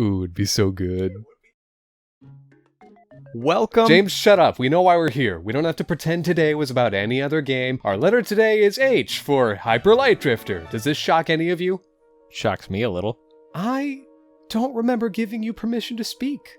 Ooh, it'd be so good. Welcome. James, shut up. We know why we're here. We don't have to pretend today was about any other game. Our letter today is H for Hyper Light Drifter. Does this shock any of you? Shocks me a little. I don't remember giving you permission to speak.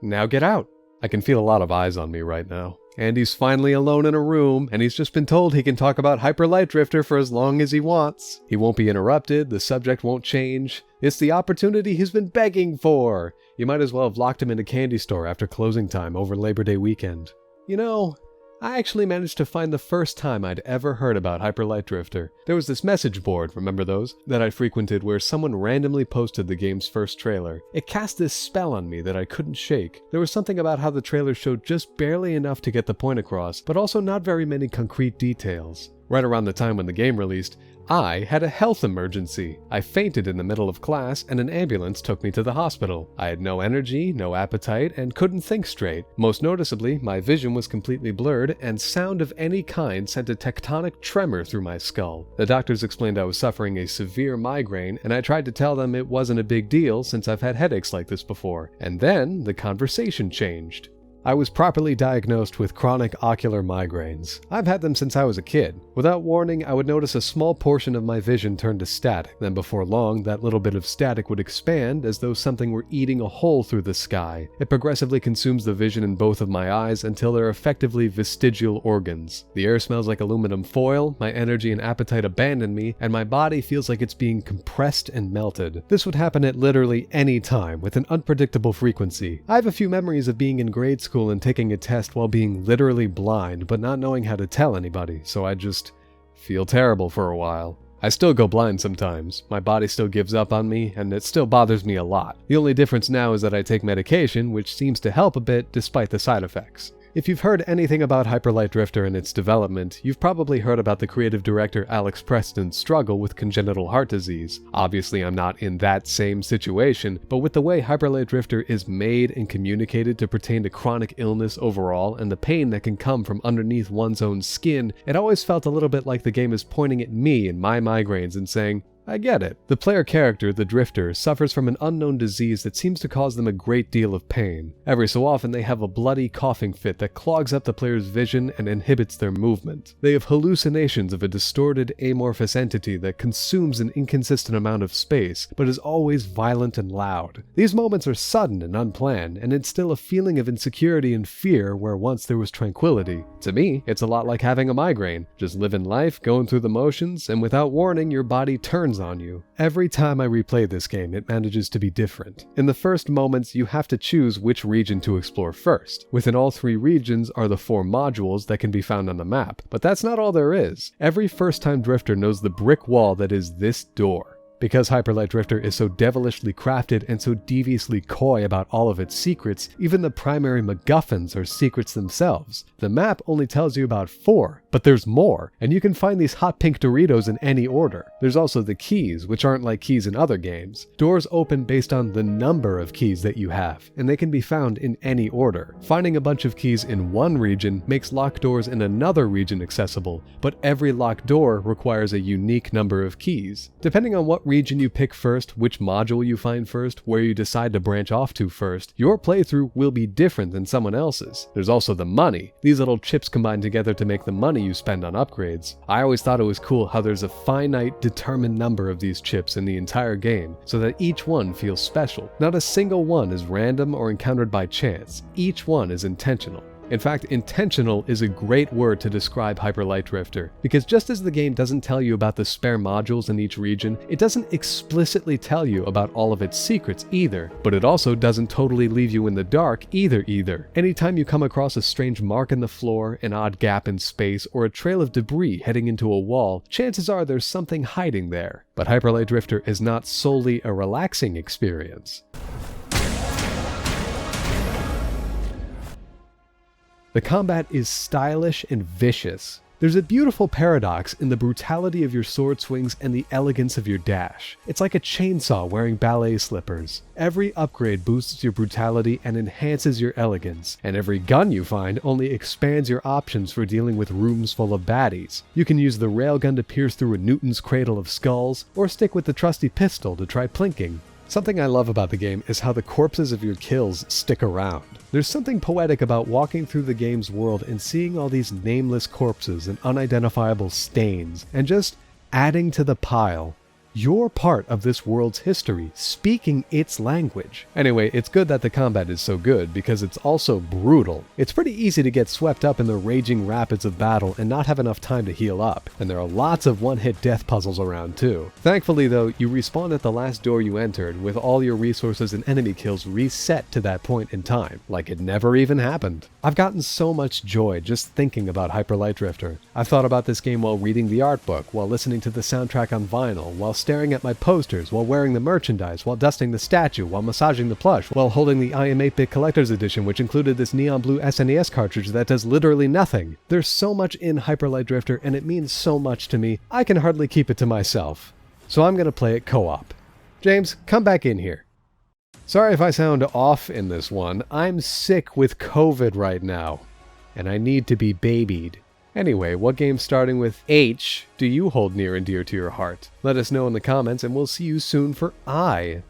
Now get out. I can feel a lot of eyes on me right now. Andy's finally alone in a room, and he's just been told he can talk about Hyper Light Drifter for as long as he wants. He won't be interrupted, the subject won't change. It's the opportunity he's been begging for. You might as well have locked him in a candy store after closing time over Labor Day weekend. You know, I actually managed to find the first time I'd ever heard about Hyper Light Drifter. There was this message board, remember those? That I frequented where someone randomly posted the game's first trailer. It cast this spell on me that I couldn't shake. There was something about how the trailer showed just barely enough to get the point across, but also not very many concrete details. Right around the time when the game released, I had a health emergency. I fainted in the middle of class and an ambulance took me to the hospital. I had no energy, no appetite, and couldn't think straight. Most noticeably, my vision was completely blurred and sound of any kind sent a tectonic tremor through my skull. The doctors explained I was suffering a severe migraine, and I tried to tell them it wasn't a big deal since I've had headaches like this before. And then the conversation changed. I was properly diagnosed with chronic ocular migraines. I've had them since I was a kid. Without warning, I would notice a small portion of my vision turn to static. Then before long, that little bit of static would expand as though something were eating a hole through the sky. It progressively consumes the vision in both of my eyes until they're effectively vestigial organs. The air smells like aluminum foil, my energy and appetite abandon me, and my body feels like it's being compressed and melted. This would happen at literally any time with an unpredictable frequency. I have a few memories of being in grade school and taking a test while being literally blind but not knowing how to tell anybody, so I just feel terrible for a while. I still go blind sometimes. My body still gives up on me, and it still bothers me a lot. The only difference now is that I take medication, which seems to help a bit despite the side effects. If you've heard anything about Hyper Light Drifter and its development, you've probably heard about the creative director Alex Preston's struggle with congenital heart disease. Obviously, I'm not in that same situation, but with the way Hyper Light Drifter is made and communicated to pertain to chronic illness overall and the pain that can come from underneath one's own skin, it always felt a little bit like the game is pointing at me and my migraines and saying, I get it. The player character, the Drifter, suffers from an unknown disease that seems to cause them a great deal of pain. Every so often they have a bloody coughing fit that clogs up the player's vision and inhibits their movement. They have hallucinations of a distorted, amorphous entity that consumes an inconsistent amount of space, but is always violent and loud. These moments are sudden and unplanned, and instill a feeling of insecurity and fear where once there was tranquility. To me, it's a lot like having a migraine. Just living life, going through the motions, and without warning, your body turns on you. Every time I replay this game, it manages to be different. In the first moments, you have to choose which region to explore first. Within all three regions are the 4 modules that can be found on the map, but that's not all there is. Every first-time drifter knows the brick wall that is this door. Because Hyper Light Drifter is so devilishly crafted and so deviously coy about all of its secrets, even the primary MacGuffins are secrets themselves. The map only tells you about 4, but there's more, and you can find these hot pink Doritos in any order. There's also the keys, which aren't like keys in other games. Doors open based on the number of keys that you have, and they can be found in any order. Finding a bunch of keys in one region makes locked doors in another region accessible, but every locked door requires a unique number of keys. Depending on what region you pick first, which module you find first, where you decide to branch off to first, your playthrough will be different than someone else's. There's also the money. These little chips combine together to make the money you spend on upgrades. I always thought it was cool how there's a finite, determined number of these chips in the entire game, so that each one feels special. Not a single one is random or encountered by chance. Each one is intentional. In fact, intentional is a great word to describe Hyper Light Drifter, because just as the game doesn't tell you about the spare modules in each region, it doesn't explicitly tell you about all of its secrets either, but it also doesn't totally leave you in the dark either. Anytime you come across a strange mark in the floor, an odd gap in space, or a trail of debris heading into a wall, chances are there's something hiding there. But Hyper Light Drifter is not solely a relaxing experience. The combat is stylish and vicious. There's a beautiful paradox in the brutality of your sword swings and the elegance of your dash. It's like a chainsaw wearing ballet slippers. Every upgrade boosts your brutality and enhances your elegance, and every gun you find only expands your options for dealing with rooms full of baddies. You can use the railgun to pierce through a Newton's cradle of skulls, or stick with the trusty pistol to try plinking. Something I love about the game is how the corpses of your kills stick around. There's something poetic about walking through the game's world and seeing all these nameless corpses and unidentifiable stains, and just adding to the pile your part of this world's history, speaking its language. Anyway, it's good that the combat is so good, because it's also brutal. It's pretty easy to get swept up in the raging rapids of battle and not have enough time to heal up, and there are lots of one-hit death puzzles around too. Thankfully though, you respawn at the last door you entered, with all your resources and enemy kills reset to that point in time, like it never even happened. I've gotten so much joy just thinking about Hyper Light Drifter. I've thought about this game while reading the art book, while listening to the soundtrack on vinyl, while staring at my posters, while wearing the merchandise, while dusting the statue, while massaging the plush, while holding the I Am 8-Bit Collector's Edition, which included this neon blue SNES cartridge that does literally nothing. There's so much in Hyper Light Drifter, and it means so much to me, I can hardly keep it to myself. So I'm gonna play it co-op. James, come back in here. Sorry if I sound off in this one. I'm sick with COVID right now, and I need to be babied. Anyway, what game starting with H do you hold near and dear to your heart? Let us know in the comments, and we'll see you soon for I.